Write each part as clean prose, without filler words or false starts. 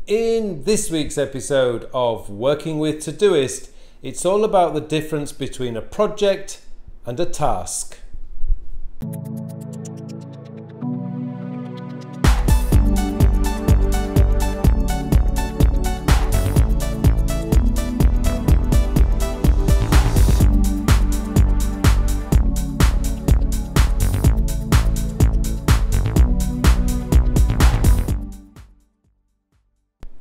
In this week's episode of Working with Todoist, it's all about the difference between a project and a task.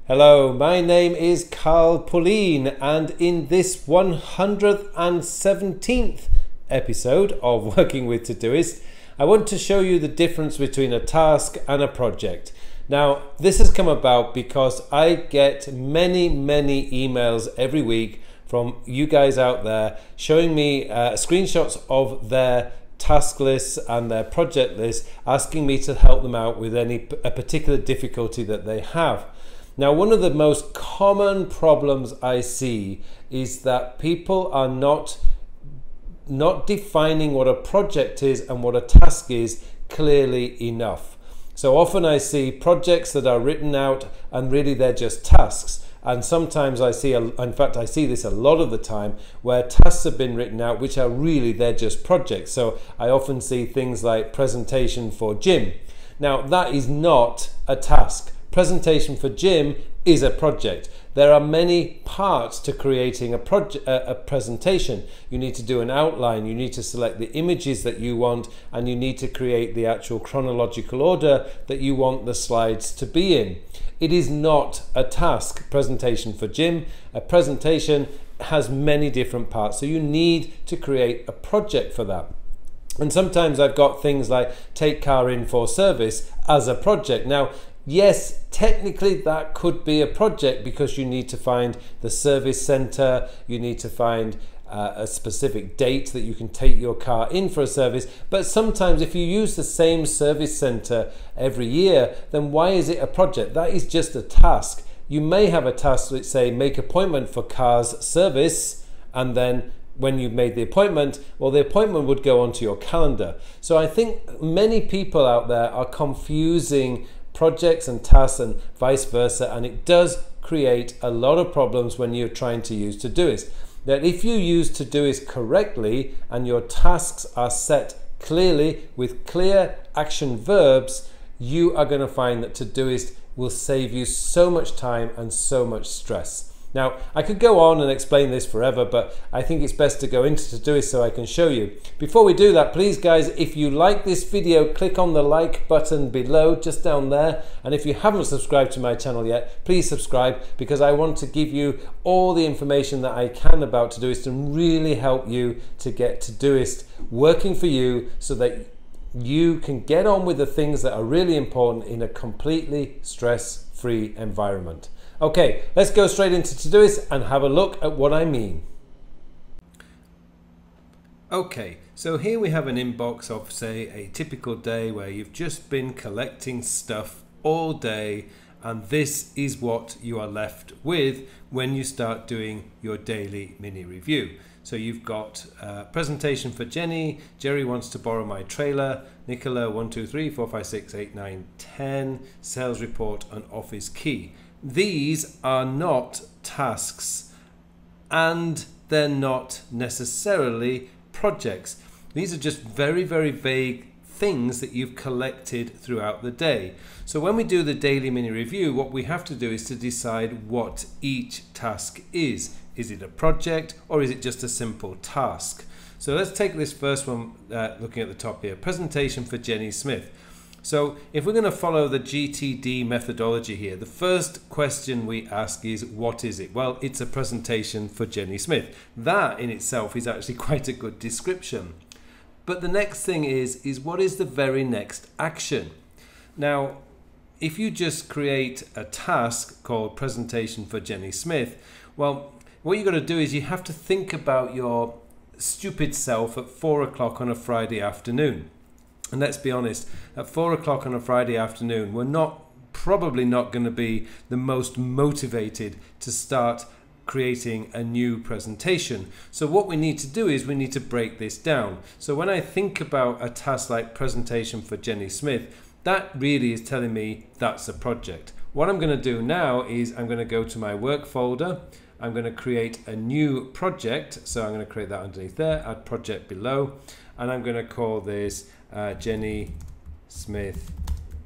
Hello, my name is Carl Pauline, and in this 117th episode of Working with Todoist, I want to show you the difference between a task and a project. Now, this has come about because I get many emails every week from you guys out there showing me screenshots of their task lists and their project lists, asking me to help them out with a particular difficulty that they have. Now, one of the most common problems I see is that people are not defining what a project is and what a task is clearly enough. So often I see projects that are written out and really they're just tasks. And sometimes I see, in fact I see this a lot of the time, where tasks have been written out which are really, they're just projects. So I often see things like presentation for gym. Now, that is not a task. Presentation for gym is a project. There are many parts to creating a presentation. You need to do an outline, you need to select the images that you want, and you need to create the actual chronological order that you want the slides to be in. It is not a task, presentation for gym. A presentation has many different parts, so you need to create a project for that. And sometimes I've got things like take car in for service as a project. Now, yes, technically that could be a project because you need to find the service center, you need to find a specific date that you can take your car in for a service. But sometimes if you use the same service center every year, then why is it a project? That is just a task. You may have a task that say make appointment for cars service, and then when you've made the appointment, well, the appointment would go onto your calendar. So I think many people out there are confusing projects and tasks and vice versa, and it does create a lot of problems when you're trying to use Todoist. That if you use Todoist correctly and your tasks are set clearly with clear action verbs, you are going to find that Todoist will save you so much time and so much stress. Now, I could go on and explain this forever, but I think it's best to go into Todoist so I can show you. Before we do that, please guys, if you like this video, click on the like button below, just down there. And if you haven't subscribed to my channel yet, please subscribe, because I want to give you all the information that I can about Todoist and really help you to get Todoist working for you so that you can get on with the things that are really important in a completely stress-free environment. Okay, let's go straight into Todoist and have a look at what I mean. Okay, so here we have an inbox of, say, a typical day where you've just been collecting stuff all day, and this is what you are left with when you start doing your daily mini review. So you've got presentation for Jenny, Jerry wants to borrow my trailer, Nicola 1, 2, 3, 4, 5, 6, 8, 9, 10, sales report and office key. These are not tasks, and they're not necessarily projects. These are just very vague things that you've collected throughout the day. So when we do the daily mini review, what we have to do is to decide what each task is. Is it a project or is it just a simple task? So let's take this first one, looking at the top here, presentation for Jenny Smith. So if we're going to follow the GTD methodology here, the first question we ask is, what is it? Well, it's a presentation for Jenny Smith. That in itself is actually quite a good description. But the next thing is what is the very next action? Now, if you just create a task called presentation for Jenny Smith, well, what you've got to do is you have to think about your stupid self at 4 o'clock on a Friday afternoon. And let's be honest, at 4 o'clock on a Friday afternoon, we're probably not going to be the most motivated to start creating a new presentation. So what we need to do is we need to break this down. So when I think about a task like presentation for Jenny Smith, that really is telling me that's a project. what I'm going to do now is I'm going to go to my work folder. I'm going to create a new project. So I'm going to create that underneath there, add project below, and I'm going to call this Jenny Smith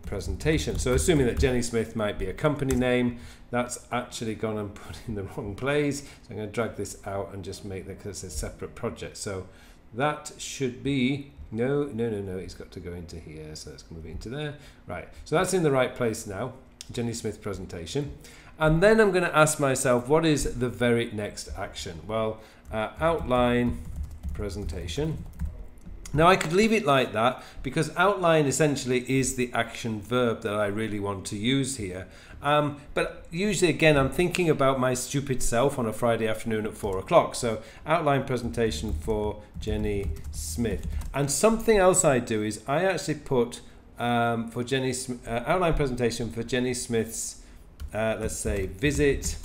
presentation. So assuming that Jenny Smith might be a company name, that's actually gone and put in the wrong place. So I'm going to drag this out and just make that, because it's a separate project. So that should be, no, it's got to go into here. So let's move it into there. Right, so that's in the right place now, Jenny Smith presentation. And then I'm going to ask myself, what is the very next action? Well, outline presentation. Now I could leave it like that, because outline essentially is the action verb that I really want to use here. But usually, again, I'm thinking about my stupid self on a Friday afternoon at 4 o'clock. So outline presentation for Jenny Smith. And something else I do is I actually put for outline presentation for Jenny Smith's, let's say, visit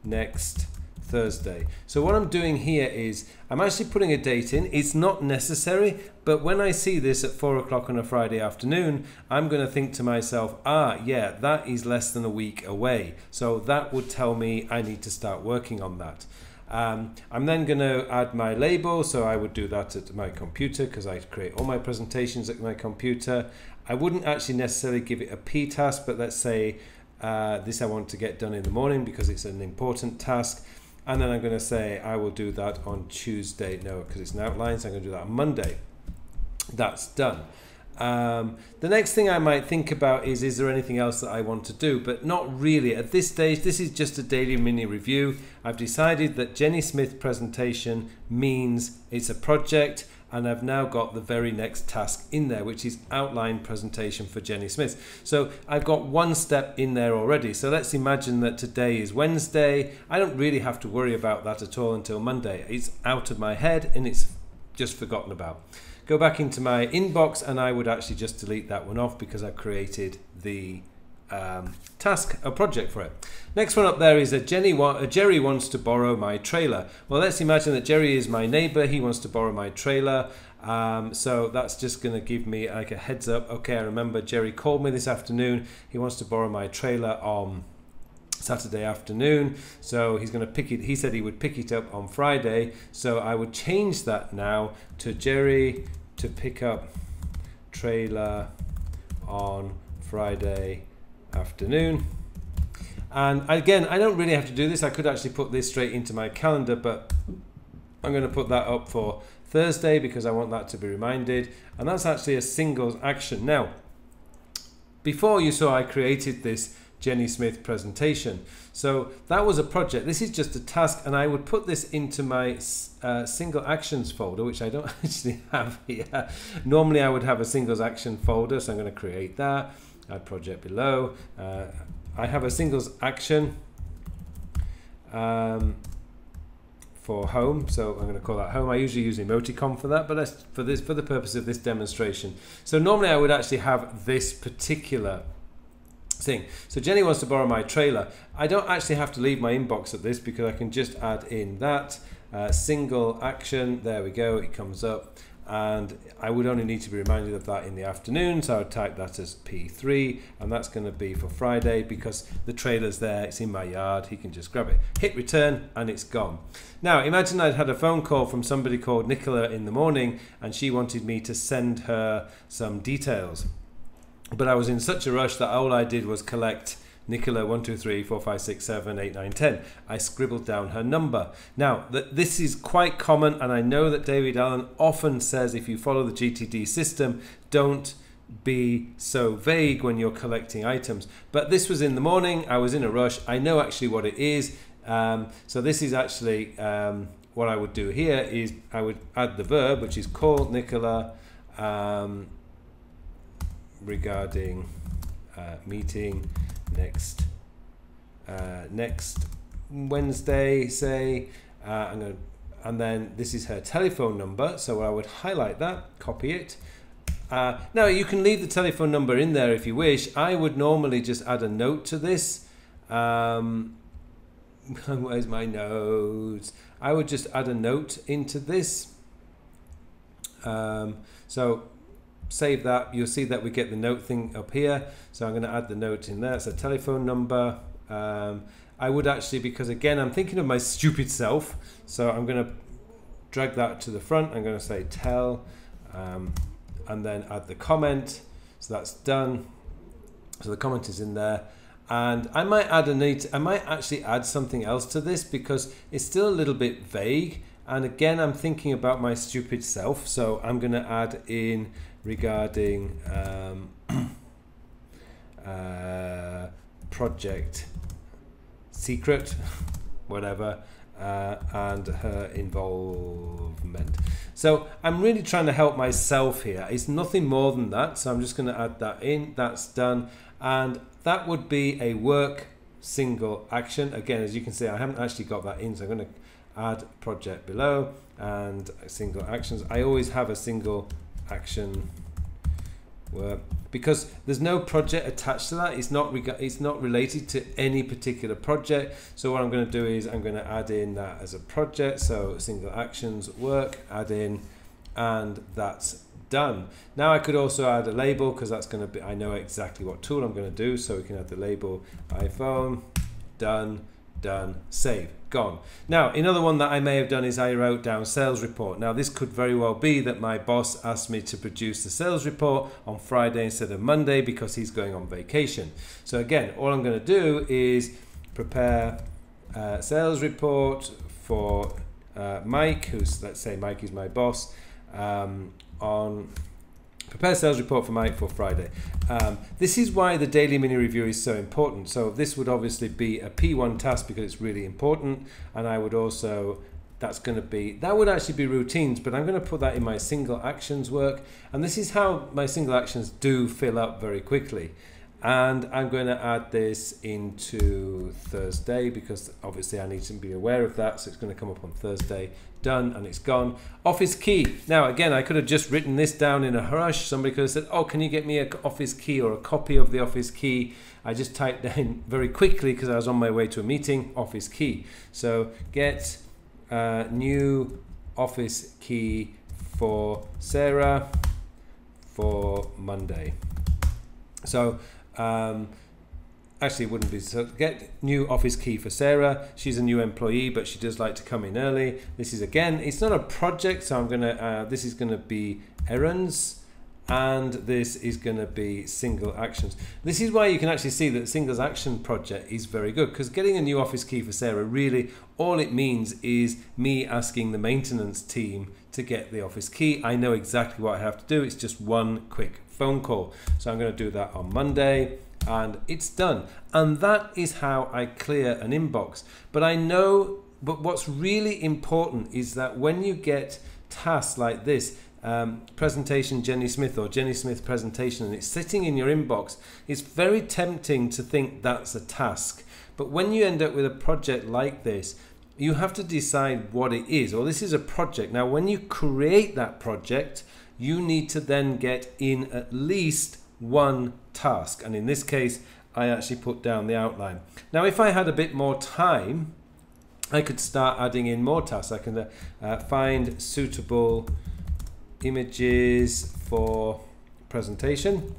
next Thursday. So what I'm doing here is I'm actually putting a date in. It's not necessary, but when I see this at 4 o'clock on a Friday afternoon, I'm going to think to myself, yeah, that is less than a week away. So that would tell me I need to start working on that. I'm then going to add my label, so I would do that at my computer, because I create all my presentations at my computer. I wouldn't actually necessarily give it a P task, but let's say this I want to get done in the morning because it's an important task. And then I'm going to say I will do that on Tuesday. No, because it's an outline, so I'm going to do that on Monday. That's done. The next thing I might think about is there anything else that I want to do? But not really. At this stage, this is just a daily mini review. I've decided that Jenny Smith presentation means it's a project, and I've now got the very next task in there, which is outline presentation for Jenny Smith. So I've got one step in there already. So let's imagine that today is Wednesday. I don't really have to worry about that at all until Monday. It's out of my head and it's just forgotten about. Go back into my inbox and I would actually just delete that one off, because I've created the task, a project for it. Next one up there is Jerry wants to borrow my trailer. Well, let's imagine that Jerry is my neighbor. He wants to borrow my trailer. So that's just going to give me like a heads up. Okay, I remember Jerry called me this afternoon. He wants to borrow my trailer on Saturday afternoon. So he's going to pick it. He said he would pick it up on Friday. So I would change that now to Jerry to pick up trailer on Friday afternoon. And again, I don't really have to do this. I could actually put this straight into my calendar, but I'm going to put that up for Thursday because I want that to be reminded. And that's actually a single action. Now, before you saw I created this Jenny Smith presentation. So that was a project. This is just a task, and I would put this into my single actions folder, which I don't actually have here. Normally I would have a singles action folder, so I'm going to create that. Add project below. I have a singles action for home, so I'm going to call that home. I usually use emoticon for that, but that's for the purpose of this demonstration. So normally I would actually have this particular thing. So Jenny wants to borrow my trailer. I don't actually have to leave my inbox at this because I can just add in that single action. There we go, it comes up, and I would only need to be reminded of that in the afternoon, so I would type that as P3, and that's going to be for Friday because the trailer's there, it's in my yard, he can just grab it. Hit return and it's gone. Now imagine I'd had a phone call from somebody called Nicola in the morning and she wanted me to send her some details. But I was in such a rush that all I did was collect Nicola 1, 2, 3, 4, 5, 6, 7, 8, 9, 10. I scribbled down her number. Now, this is quite common, and I know that David Allen often says if you follow the GTD system, don't be so vague when you're collecting items. But this was in the morning, I was in a rush, I know actually what it is. So this is actually what I would do here is I would add the verb, which is call Nicola regarding meeting next Wednesday, say, and then this is her telephone number, so I would highlight that, copy it. Now you can leave the telephone number in there if you wish. I would normally just add a note to this. Where's my notes? I would just add a note into this. So save that, you'll see that we get the note thing up here. So I'm going to add the note in there. It's a telephone number. I would actually, because again, I'm thinking of my stupid self. So I'm going to drag that to the front. I'm going to say tell, and then add the comment. So that's done. So the comment is in there. And I might add I might actually add something else to this because it's still a little bit vague. And again, I'm thinking about my stupid self. So I'm going to add in regarding project secret, whatever, and her involvement. So I'm really trying to help myself here. It's nothing more than that. So I'm just going to add that in. That's done. And that would be a work single action. Again, as you can see, I haven't actually got that in. So I'm going to add project below and single actions. I always have a single action work because there's no project attached to that. It's not related to any particular project. So what I'm going to do is I'm going to add in that as a project. So single actions work, add in, and that's done. Now I could also add a label because that's going to be, I know exactly what tool I'm going to do. So we can add the label iPhone, done, save, gone. Now another one that I may have done is I wrote down sales report. Now this could very well be that my boss asked me to produce the sales report on Friday instead of Monday because he's going on vacation. So again, all I'm going to do is prepare sales report for Mike, who's, let's say Mike is my boss, on prepare sales report for Mike for Friday. This is why the daily mini review is so important. So this would obviously be a P1 task because it's really important. And I would also, that would actually be routines, but I'm going to put that in my single actions work. And this is how my single actions do fill up very quickly. And I'm going to add this into Thursday because obviously I need to be aware of that. So it's going to come up on Thursday. Done, and it's gone. Office key. Now again, I could have just written this down in a rush. Somebody could have said, oh, can you get me an office key or a copy of the office key? I just typed in very quickly because I was on my way to a meeting, office key. So get new office key for Sarah for Monday. So actually it wouldn't be, so get new office key for Sarah. She's a new employee, but she does like to come in early. This is, again, it's not a project, so I'm gonna this is gonna be errands, and this is gonna be single actions. This is why you can actually see that the singles action project is very good, because getting a new office key for Sarah, really all it means is me asking the maintenance team to get the office key. I know exactly what I have to do. It's just one quick phone call. So I'm going to do that on Monday, and it's done. And that is how I clear an inbox. But what's really important is that when you get tasks like this, presentation Jenny Smith or Jenny Smith presentation, and it's sitting in your inbox, it's very tempting to think that's a task. But when you end up with a project like this, you have to decide what it is. Or this is a project. Now, when you create that project, you need to then get in at least one task. And in this case, I actually put down the outline. Now, if I had a bit more time, I could start adding in more tasks. I can find suitable images for presentation,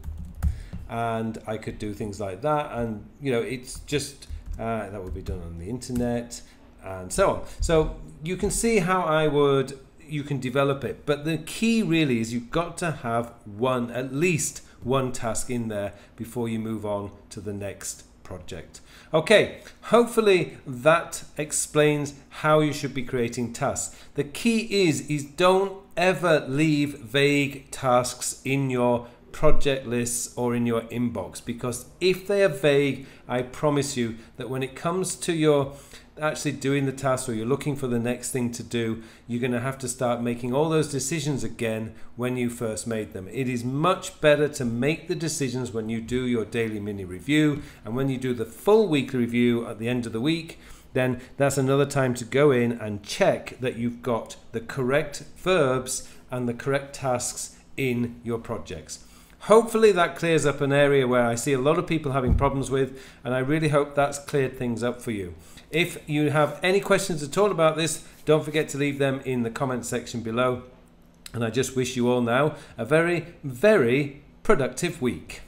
and I could do things like that. And you know, it's just that would be done on the internet and so on. So you can see how you can develop it. But the key really is you've got to have at least one task in there before you move on to the next project. Okay, hopefully that explains how you should be creating tasks. The key is don't ever leave vague tasks in your project lists or in your inbox, because if they are vague, I promise you that when it comes to your actually doing the task, or you're looking for the next thing to do, you're going to have to start making all those decisions again when you first made them. It is much better to make the decisions when you do your daily mini review, and when you do the full weekly review at the end of the week, then that's another time to go in and check that you've got the correct verbs and the correct tasks in your projects. Hopefully that clears up an area where I see a lot of people having problems with, and I really hope that's cleared things up for you. If you have any questions at all about this, don't forget to leave them in the comment section below. And I just wish you all now a very, very productive week.